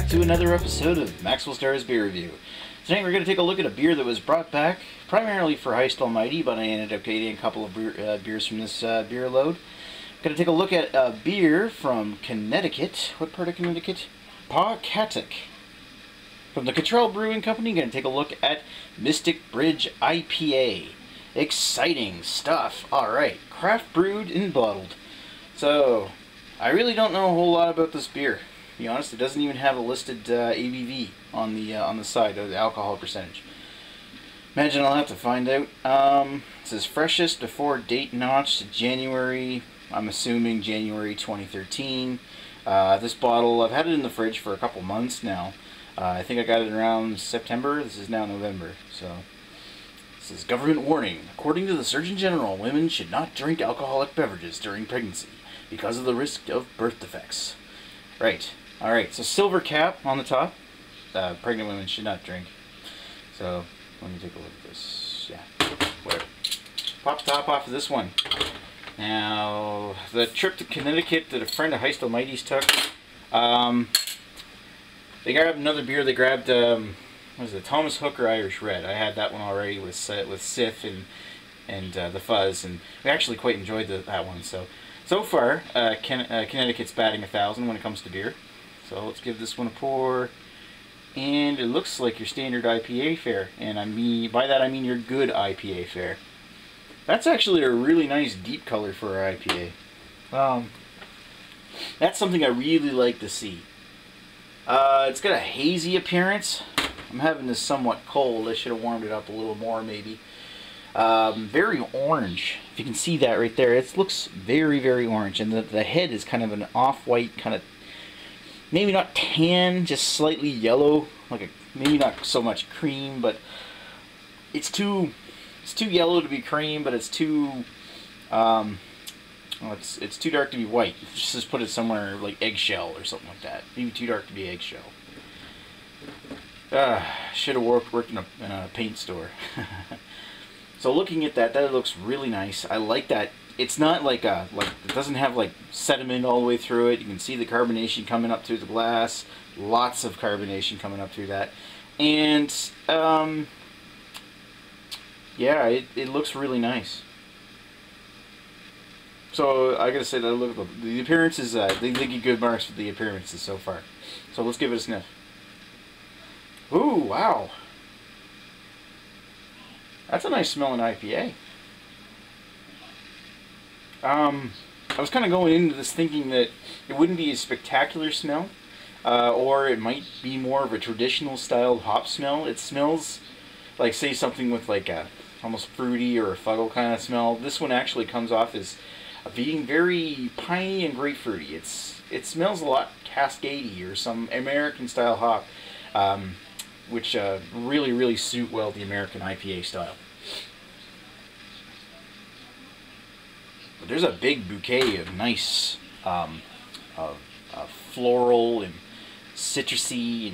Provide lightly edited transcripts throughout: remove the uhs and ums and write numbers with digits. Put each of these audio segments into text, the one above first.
back to another episode of Maxwell Starr's Beer Review. Tonight we're going to take a look at a beer that was brought back primarily for Heist Almighty, but I ended up getting a couple of beers from this beer load. Going to take a look at a beer from Connecticut. What part of Connecticut? Pawcatuck. From the Cottrell Brewing Company, going to take a look at Mystic Bridge IPA. Exciting stuff. Alright, craft brewed and bottled. So, I really don't know a whole lot about this beer. To be honest, it doesn't even have a listed ABV on the side of the alcohol percentage. Imagine I'll have to find out. It says freshest before date notched January, I'm assuming January 2013. This bottle, I've had it in the fridge for a couple months now. I think I got it around September. This is now November. So, this is government warning. According to the Surgeon General, women should not drink alcoholic beverages during pregnancy because of the risk of birth defects. Right. Alright, so silver cap on the top. Pregnant women should not drink. So, let me take a look at this. Yeah, whatever. Pop the top off of this one. Now, the trip to Connecticut that a friend of Heist Almighty's took, they grabbed another beer. They grabbed, what was it, Thomas Hooker Irish Red. I had that one already with Sif and the Fuzz, and we actually quite enjoyed that one. So far, Connecticut's batting 1,000 when it comes to beer. So let's give this one a pour. And it looks like your standard IPA fare. And by that I mean your good IPA fare. That's actually a really nice deep color for our IPA. That's something I really like to see. It's got a hazy appearance. I'm having this somewhat cold. I should have warmed it up a little more maybe. Very orange. If you can see that right there, it looks very, very orange. And the head is kind of an off-white, kind of, maybe not tan, just slightly yellow. Maybe not so much cream, but it's too yellow to be cream, but it's too, it's too dark to be white. Just put it somewhere like eggshell or something like that. Maybe too dark to be eggshell. Should have worked in a paint store. So looking at that looks really nice. I like that. It's not like it doesn't have like sediment all the way through it. You can see the carbonation coming up through the glass. Lots of carbonation coming up through that. And yeah, it looks really nice. So I gotta say that look at the appearances. They give good marks for the appearances so far. So let's give it a sniff. Ooh, wow. That's a nice smelling IPA. I was kind of going into this thinking that it wouldn't be a spectacular smell, or it might be more of a traditional style hop smell. It smells like, say, something with like a almost fruity or a fuddle kind of smell. This one actually comes off as being very piney and grapefruity. It smells a lot cascadey or some American style hop. Which really, really suit well the American IPA style. But there's a big bouquet of nice floral and citrusy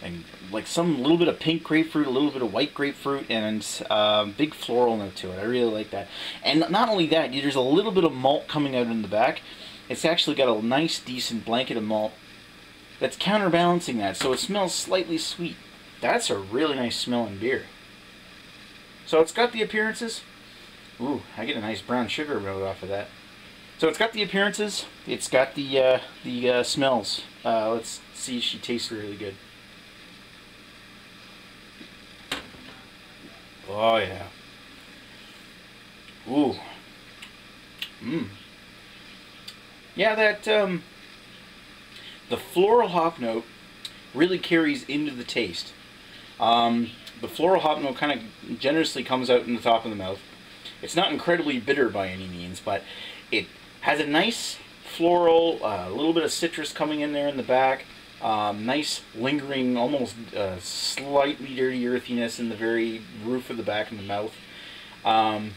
and like some little bit of pink grapefruit, a little bit of white grapefruit, and big floral note to it. I really like that. And not only that, there's a little bit of malt coming out in the back. It's actually got a nice, decent blanket of malt that's counterbalancing that, so it smells slightly sweet. That's a really nice smelling beer. So it's got the appearances. Ooh, I get a nice brown sugar note off of that. So it's got the appearances. It's got the smells. Let's see if she tastes really good. Oh yeah. Ooh. Mmm. Yeah, that the floral hop note really carries into the taste. The floral hop note kind of generously comes out in the top of the mouth. It's not incredibly bitter by any means, but it has a nice floral, a little bit of citrus coming in there in the back. Nice lingering, almost slightly dirty earthiness in the very roof of the back of the mouth. And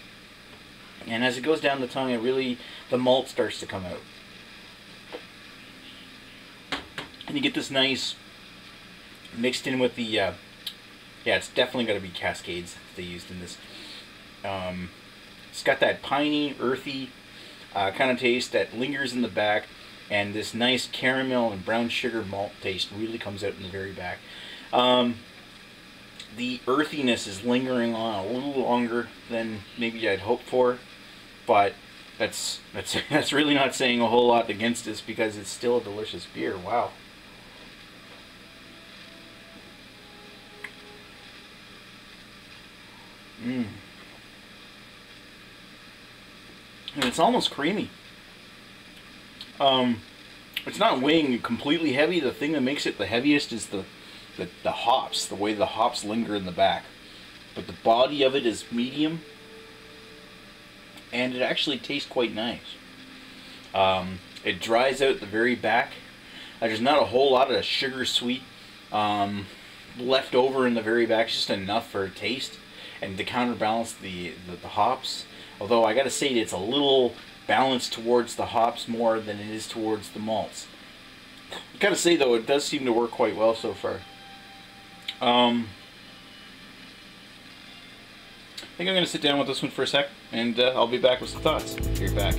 as it goes down the tongue, the malt starts to come out. And you get this nice, mixed in with the, yeah, it's definitely got to be Cascades they used in this. It's got that piney, earthy kind of taste that lingers in the back. and this nice caramel and brown sugar malt taste really comes out in the very back. The earthiness is lingering on a little longer than maybe I'd hoped for, but that's really not saying a whole lot against this, because it's still a delicious beer. Wow. And it's almost creamy. It's not weighing completely heavy. The thing that makes it the heaviest is the hops, the way the hops linger in the back. But the body of it is medium, and it actually tastes quite nice. It dries out the very back. There's not a whole lot of sugar sweet left over in the very back, just enough for a taste and to counterbalance the hops. Although I gotta say, it's a little balanced towards the hops more than it is towards the malts. I gotta say though, it does seem to work quite well so far. I think I'm gonna sit down with this one for a sec, and I'll be back with some thoughts. Be right back.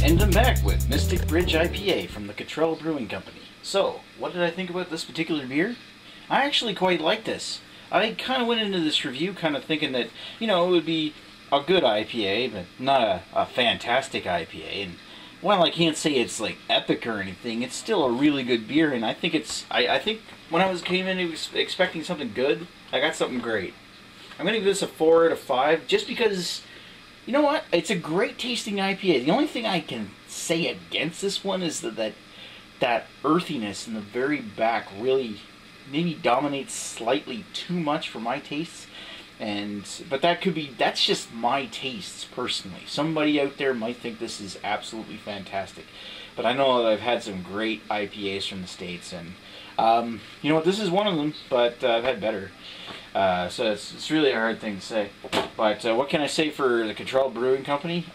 And I'm back with Mystic Bridge IPA from the Cottrell Brewing Company. So, what did I think about this particular beer? I actually quite like this. I kind of went into this review kind of thinking that, you know, it would be a good IPA, but not a fantastic IPA. And while I can't say it's like epic or anything, it's still a really good beer, and I think it's, I think when I came in expecting something good, I got something great. I'm going to give this a 4 out of 5, just because, you know what, it's a great tasting IPA. The only thing I can say against this one is that earthiness in the very back really maybe dominates slightly too much for my tastes. But that's just my tastes personally. Somebody out there might think this is absolutely fantastic, but I know that I've had some great IPAs from the States, and you know what, this is one of them, but I've had better. So it's really a hard thing to say. But what can I say for the Cottrell Brewing Company?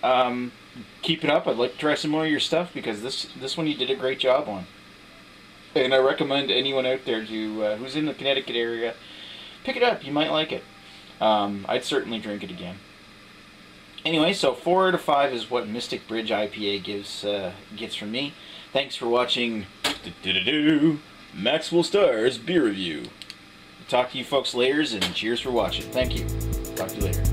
Keep it up. I'd like to try some more of your stuff, because this one you did a great job on. And I recommend anyone out there to who's in the Connecticut area, pick it up. You might like it. I'd certainly drink it again. Anyway, so 4 out of 5 is what Mystic Bridge IPA gets from me. Thanks for watching Maxwell Starr's beer review. Talk to you folks later, and cheers for watching. Thank you. Talk to you later.